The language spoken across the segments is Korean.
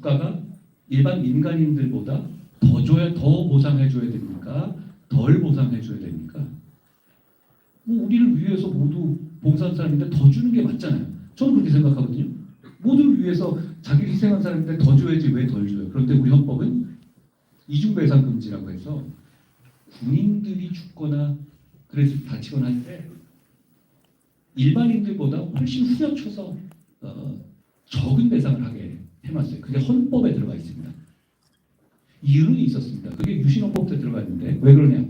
국가가 일반 민간인들보다 더 보상해줘야 됩니까? 덜 보상해줘야 됩니까? 뭐 우리를 위해서 모두 봉사한 사람인데 더 주는 게 맞잖아요. 저는 그렇게 생각하거든요. 모두를 위해서 자기를 희생한 사람인데 더 줘야지 왜 덜 줘요? 그런데 우리 헌법은 이중배상 금지라고 해서 군인들이 죽거나 그래서 다치거나 할 때 일반인들보다 훨씬 후려쳐서 적은 배상을 하게 해놨어요. 그게 헌법에 들어가 있습니다. 이유는 있었습니다. 그게 유신헌법에 들어가 있는데 왜 그러냐?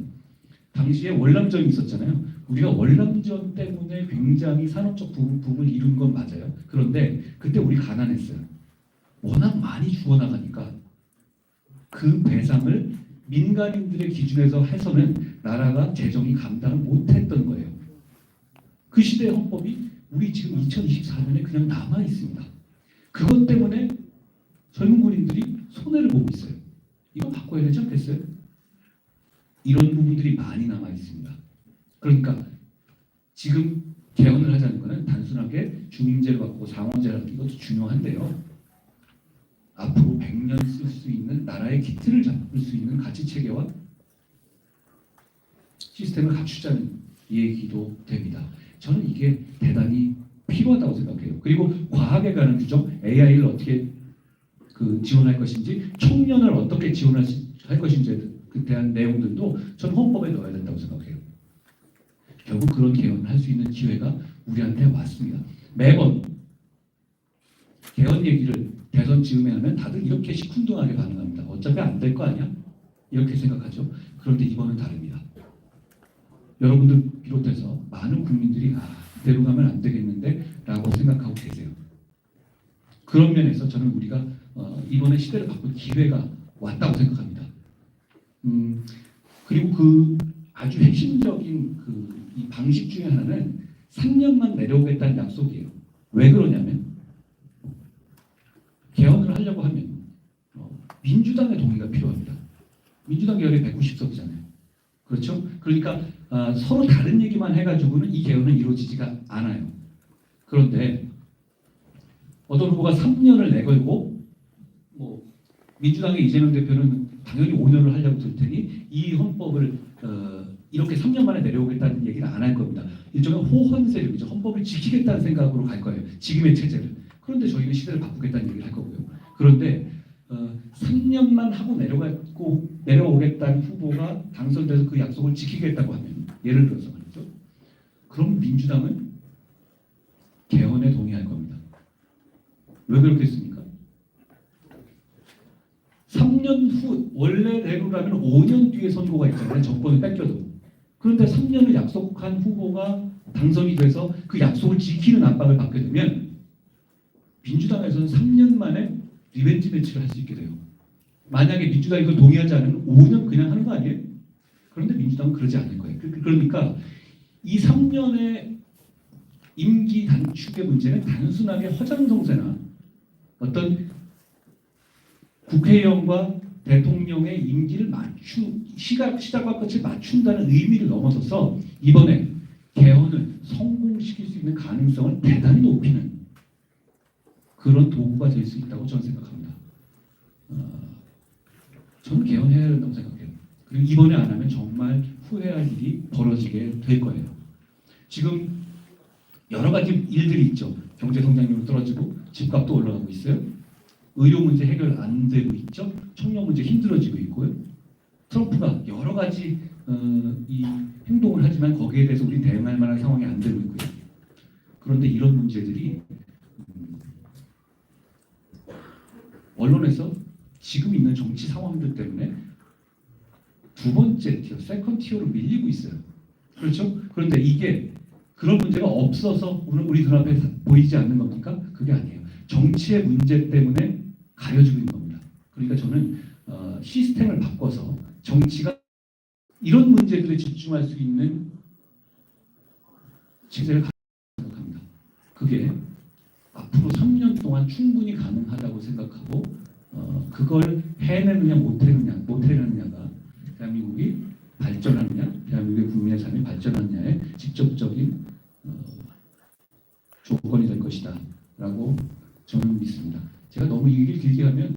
당시에 월남전이 있었잖아요. 우리가 월남전 때문에 굉장히 산업적 부분을 이룬 건 맞아요. 그런데 그때 우리 가난했어요. 워낙 많이 죽어나가니까 그 배상을 민간인들의 기준에서 해서는 나라가 재정이 감당을 못했던 거예요. 그 시대의 헌법이 우리 지금 2024년에 그냥 남아 있습니다. 그것 때문에 젊은 군인들이 손해를 보고 있어요. 이거 바꿔야 되지 않겠어요? 이런 부분들이 많이 남아 있습니다. 그러니까 지금 개헌을 하자는 것은 단순하게 중임제를 바꾸고 상원제를 하는 것도 중요한데요. 앞으로 100년 쓸 수 있는 나라의 기틀을 잡을 수 있는 가치 체계와 시스템을 갖추자는 얘기도 됩니다. 저는 이게 대단히 필요하다고 생각해요. 그리고 과학에 관한 규정, AI를 어떻게 지원할 것인지, 청년을 어떻게 지원할 것인지에 대한 내용들도 저는 헌법에 넣어야 된다고 생각해요. 결국 그런 개헌을 할 수 있는 기회가 우리한테 왔습니다. 매번 개헌 얘기를 대선 즈음에 하면 다들 이렇게 시큰둥하게 반응합니다. 어차피 안 될 거 아니야? 이렇게 생각하죠. 그런데 이번은 다릅니다. 여러분들 비롯해서 많은 국민들이 이대로 가면 안 되겠는데 라고 생각하고 계세요. 그런 면에서 저는 우리가 이번에 시대를 바꿀 기회가 왔다고 생각합니다. 그리고 그 아주 핵심적인 이 방식 중에 하나는 3년만 내려오겠다는 약속이에요. 왜 그러냐면 개헌을 하려고 하면 민주당의 동의가 필요합니다. 민주당 계열이 190석이잖아요. 그렇죠? 그러니까 서로 다른 얘기만 해가지고는 이 개헌은 이루어지지가 않아요. 그런데 어떤 후보가 3년을 내걸고 민주당의 이재명 대표는 당연히 5년을 하려고 들 테니 이 헌법을 이렇게 3년 만에 내려오겠다는 얘기는 안 할 겁니다. 일종의 호헌 세력이죠. 헌법을 지키겠다는 생각으로 갈 거예요. 지금의 체제를. 그런데 저희는 시대를 바꾸겠다는 얘기를 할 거고요. 그런데 3년만 하고 내려오겠다는 후보가 당선돼서 그 약속을 지키겠다고 하면, 예를 들어서 말이죠. 그럼 민주당은 개헌에 동의할 겁니다. 왜 그렇겠습니까? 3년 후, 원래대로라면 5년 뒤에 선거가 있잖아요. 정권을 뺏겨도. 그런데 3년을 약속한 후보가 당선이 돼서 그 약속을 지키는 압박을 받게 되면 민주당에서는 3년 만에 리벤지 매치를 할 수 있게 돼요. 만약에 민주당이 그걸 동의하지 않으면 5년 그냥 하는 거 아니에요? 그런데 민주당은 그러지 않을 거예요. 그러니까 이 3년의 임기 단축의 문제는 단순하게 허장성세나 어떤 국회의원과 대통령의 임기를 시작과 끝을 맞춘다는 의미를 넘어서서 이번에 개헌을 성공시킬 수 있는 가능성을 대단히 높이는 그런 도구가 될 수 있다고 저는 생각합니다. 저는 개헌해야 된다고 생각해요. 그리고 이번에 안 하면 정말 후회할 일이 벌어지게 될 거예요. 지금 여러 가지 일들이 있죠. 경제 성장률이 떨어지고 집값도 올라가고 있어요. 의료 문제 해결 안 되고 있죠. 청년 문제 힘들어지고 있고요. 트럼프가 여러 가지 이 행동을 하지만 거기에 대해서 우리 대응할 만한 상황이 안 되고 있고요. 그런데 이런 문제들이 언론에서 지금 있는 정치 상황들 때문에 두 번째 티어, 세컨 티어로 밀리고 있어요. 그렇죠? 그런데 이게 그런 문제가 없어서 오늘 우리 눈앞에 보이지 않는 겁니까? 그게 아니에요. 정치의 문제 때문에 가려지고 있는 겁니다. 그러니까 저는 시스템을 바꿔서 정치가 이런 문제들에 집중할 수 있는 체제를 생각합니다. 그게 앞으로 3년 동안 충분히 가능하다고 생각하고 그걸 해내느냐 못해내느냐가 대한민국이 발전하느냐, 대한민국의 국민의 삶이 발전하느냐의 직접적인 조건이 될 것이다 라고 저는 믿습니다. 제가 너무 얘기를 길게 하면